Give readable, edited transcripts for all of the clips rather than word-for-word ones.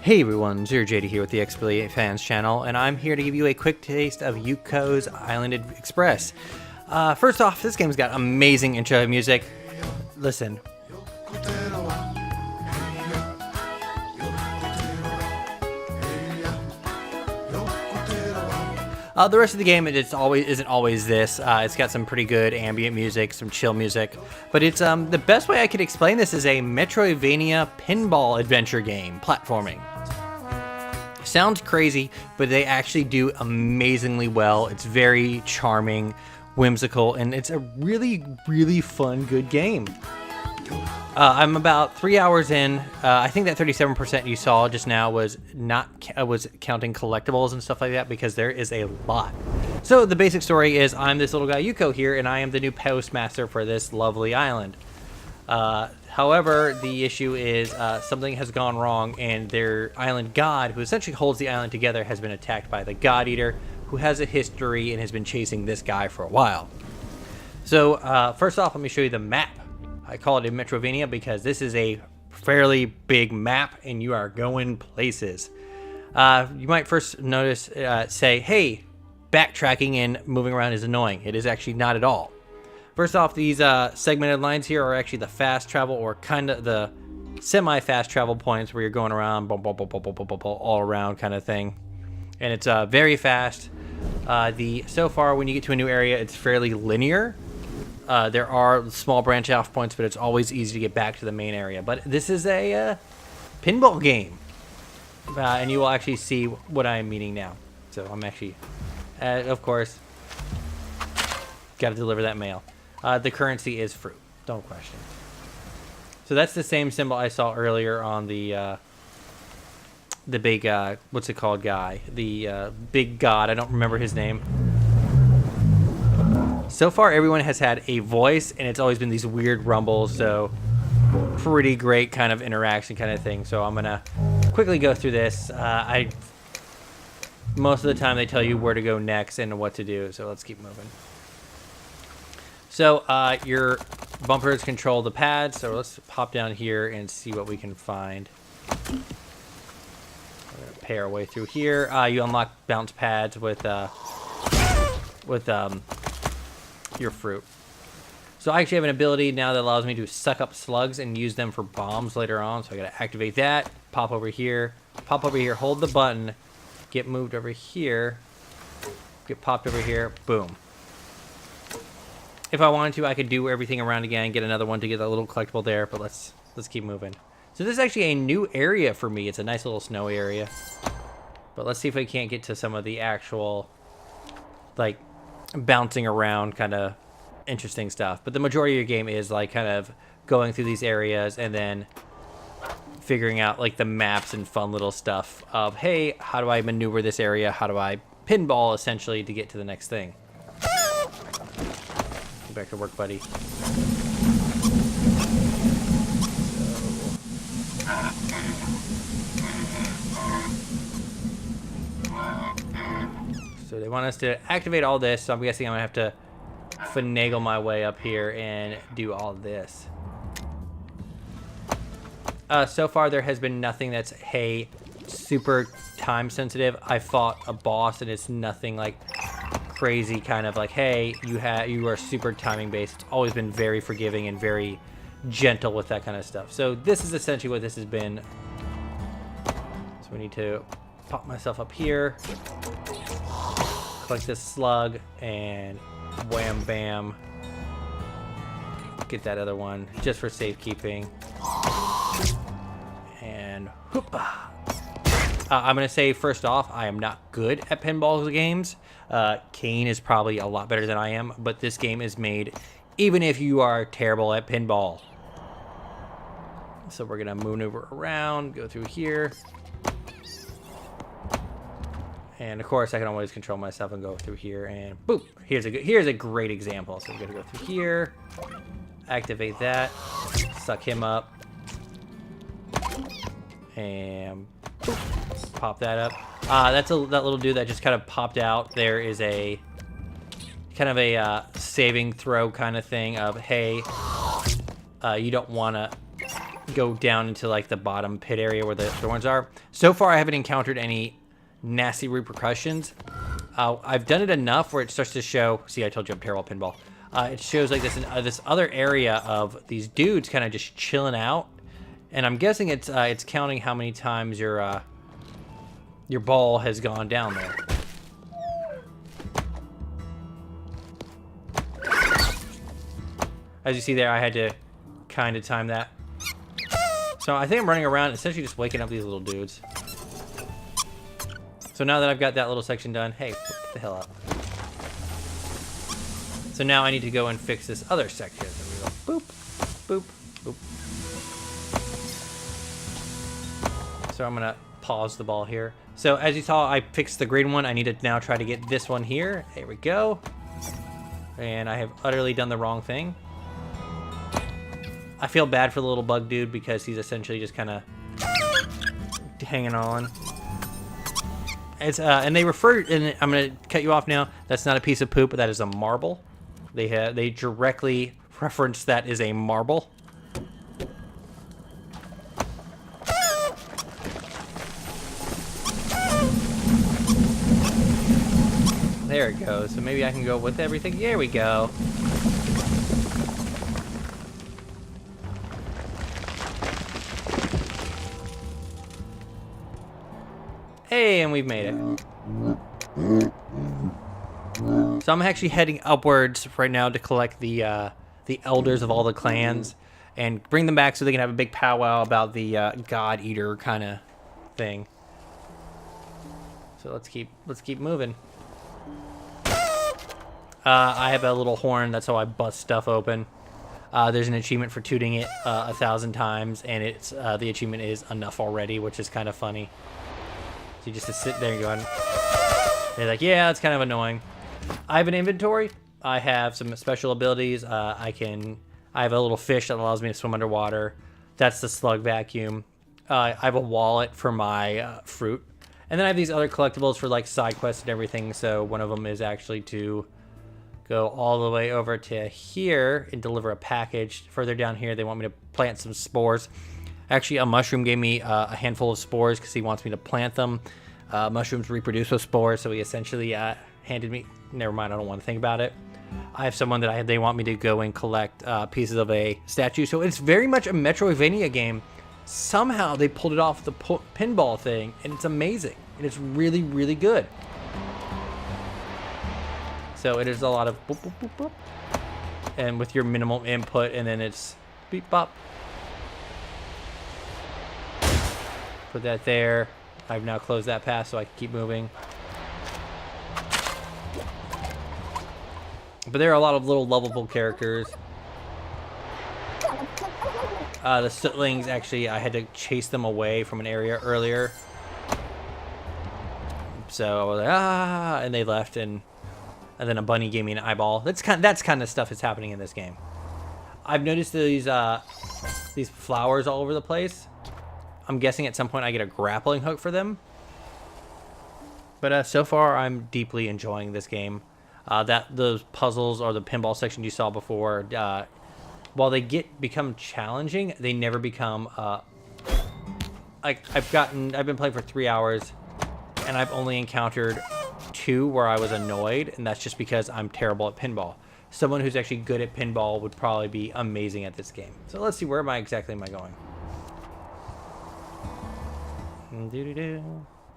Hey everyone, Zero JD here with the Xbilly Fans channel, and I'm here to give you a quick taste of Yoku's Island Express. First off, this game's got amazing intro music. Listen. The rest of the game isn't always this. It's got some pretty good ambient music, some chill music, but it's the best way I could explain this is a Metroidvania pinball adventure game, platforming. Sounds crazy, but they actually do amazingly well. It's very charming, whimsical, and it's a really, really fun, good game. I'm about 3 hours in. I think that 37% you saw just now was was counting collectibles and stuff like that, because there is a lot. So the basic story is I'm this little guy Yoku here, and I am the new postmaster for this lovely island. However, the issue is something has gone wrong, and their island god, who essentially holds the island together, has been attacked by the God Eater, who has a history and has been chasing this guy for a while. So first off, let me show you the map. I call it a Metroidvania because this is a fairly big map and you are going places. You might first notice, say, hey, backtracking and moving around is annoying. It is actually not at all. First off, these segmented lines here are actually the fast travel, or kind of the semi-fast travel points where you're going around, all around kind of thing. And it's very fast. So far, when you get to a new area, it's fairly linear. There are small branch off points, but it's always easy to get back to the main area. But this is a pinball game, and you will actually see what I'm meaning now. So I'm actually, of course, got to deliver that mail. The currency is fruit. Don't question. So that's the same symbol I saw earlier on the big, what's it called, guy? The big god. I don't remember his name. So far, everyone has had a voice, and it's always been these weird rumbles, so pretty great kind of interaction kind of thing. So I'm going to quickly go through this. Most of the time, they tell you where to go next and what to do, so let's keep moving. So your bumpers control the pads, so let's pop down here and see what we can find. We're going to pay our way through here. You unlock bounce pads with your fruit. So I actually have an ability now that allows me to suck up slugs and use them for bombs later on. So I gotta activate that, pop over here, hold the button, get moved over here, get popped over here, boom. If I wanted to, I could do everything around again, get another one to get that little collectible there, but let's keep moving. So this is actually a new area for me. It's a nice little snowy area. But let's see if we can't get to some of the actual, like, bouncing around kind of interesting stuff. But the majority of your game is like kind of going through these areas and then figuring out like the maps and fun little stuff of, hey, how do I maneuver this area? How do I pinball essentially to get to the next thing? Get back to work, buddy. So they want us to activate all this, so I'm guessing I'm going to have to finagle my way up here and do all this. So far, there has been nothing that's, hey, super time sensitive. I fought a boss, and it's nothing like crazy kind of like, hey, you are super timing based. It's always been very forgiving and very gentle with that kind of stuff. So this is essentially what this has been. So we need to pop myself up here. Collect this slug and wham bam, get that other one just for safekeeping, and whoop. I'm gonna say first off, I am not good at pinball games. Kane is probably a lot better than I am, but this game is made even if you are terrible at pinball. So we're gonna maneuver around, go through here. And of course, I can always control myself and go through here, and boop. Here's a great example. So we're gonna go through here, activate that, suck him up, and boop, pop that up. That little dude that just kind of popped out. There is a kind of a saving throw kind of thing of, hey, you don't want to go down into like the bottom pit area where the thorns are. So far, I haven't encountered any nasty repercussions. I've done it enough where it starts to show. See, I told you I'm terrible at pinball. It shows like this other area of these dudes kind of just chilling out, and I'm guessing it's counting how many times your ball has gone down there. As you see there, I had to kind of time that. So I think I'm running around, essentially just waking up these little dudes. So now that I've got that little section done, hey, get the hell up. So now I need to go and fix this other section. So we go boop, boop, boop. So I'm gonna pause the ball here. So as you saw, I fixed the green one. I need to now try to get this one here. There we go. And I have utterly done the wrong thing. I feel bad for the little bug dude because he's essentially just kind of hanging on. It's and they refer, and I'm gonna cut you off now. That's not a piece of poop, but that is a marble. They directly reference that as a marble. There it goes. So maybe I can go with everything. There we go. Hey, and we've made it. So I'm actually heading upwards right now to collect the elders of all the clans and bring them back so they can have a big powwow about the God Eater kind of thing. So let's keep moving. I have a little horn. That's how I bust stuff open. There's an achievement for tooting it 1,000 times, and it's the achievement is enough already, which is kind of funny. So you just to sit there and go, they're like, yeah, it's kind of annoying. I have an inventory. I have some special abilities. I have a little fish that allows me to swim underwater. That's the slug vacuum. I have a wallet for my fruit. And then I have these other collectibles for like side quests and everything. So one of them is actually to go all the way over to here and deliver a package. Further down here, they want me to plant some spores. Actually, a mushroom gave me a handful of spores because he wants me to plant them. Mushrooms reproduce with spores, so he essentially handed me... Never mind, I don't want to think about it. I have someone that they want me to go and collect pieces of a statue. So it's very much a Metroidvania game. Somehow they pulled it off the pinball thing, and it's amazing. And it's really, really good. So it is a lot of boop, boop, boop, boop. And with your minimal input, and then it's beep, bop. Put that there. I've now closed that path so I can keep moving. But there are a lot of little lovable characters. The Sootlings, actually, I had to chase them away from an area earlier. So I was like, ah, and they left, and then a bunny gave me an eyeball. That's kind of stuff that's happening in this game. I've noticed these flowers all over the place. I'm guessing at some point I get a grappling hook for them. But so far, I'm deeply enjoying this game. Those puzzles or the pinball section you saw before, while they become challenging, they never become like I've been playing for 3 hours, and I've only encountered 2 where I was annoyed, and that's just because I'm terrible at pinball. Someone who's actually good at pinball would probably be amazing at this game. So let's see, where exactly am I going?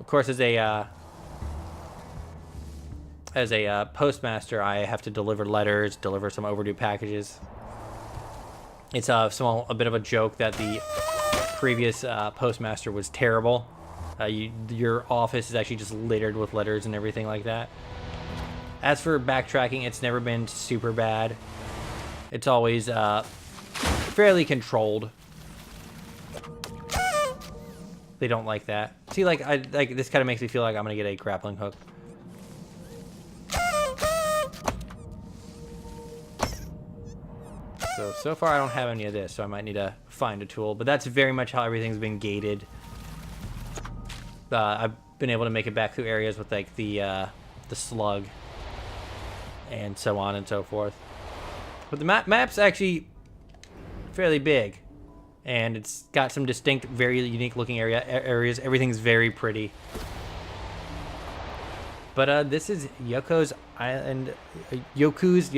Of course, as a postmaster, I have to deliver letters, deliver some overdue packages. It's a bit of a joke that the previous postmaster was terrible. Your office is actually just littered with letters and everything like that. As for backtracking, it's never been super bad. It's always fairly controlled. They don't like that. See, this kind of makes me feel like I'm gonna get a grappling hook. So far I don't have any of this, so I might need to find a tool. But that's very much how everything's been gated. I've been able to make it back through areas with like the slug and so on and so forth. But the map's actually fairly big. and it's got some distinct, very unique looking areas. Everything's very pretty. But this is Yoko's Island, Yoku's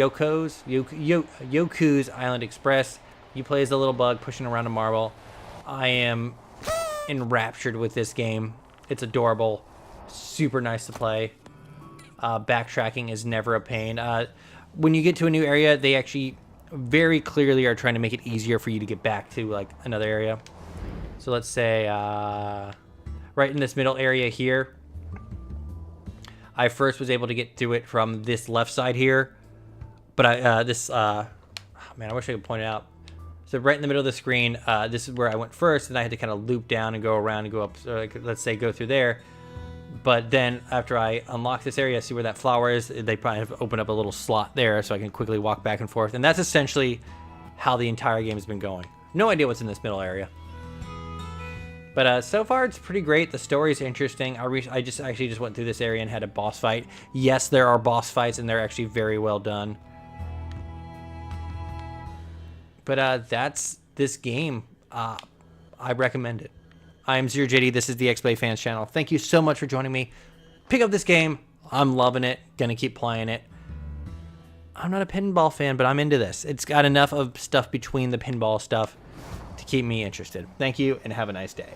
Island Express. You play as a little bug pushing around a marble. I am enraptured with this game. It's adorable, super nice to play. Backtracking is never a pain. When you get to a new area, they actually very clearly are trying to make it easier for you to get back to like another area. So let's say right in this middle area here, I first was able to get to it from this left side here, but man, I wish I could point it out. So right in the middle of the screen, this is where I went first, and I had to kind of loop down and go around and go up, so let's say go through there. But then after I unlock this area, see where that flower is, they probably have opened up a little slot there so I can quickly walk back and forth. And that's essentially how the entire game has been going. No idea what's in this middle area. But so far, it's pretty great. The story's interesting. I just actually went through this area and had a boss fight. Yes, there are boss fights, and they're actually very well done. But that's this game. I recommend it. I'm ZeroJD. This is the X-Play Fans channel. Thank you so much for joining me. Pick up this game. I'm loving it. Gonna keep playing it. I'm not a pinball fan, but I'm into this. It's got enough of stuff between the pinball stuff to keep me interested. Thank you, and have a nice day.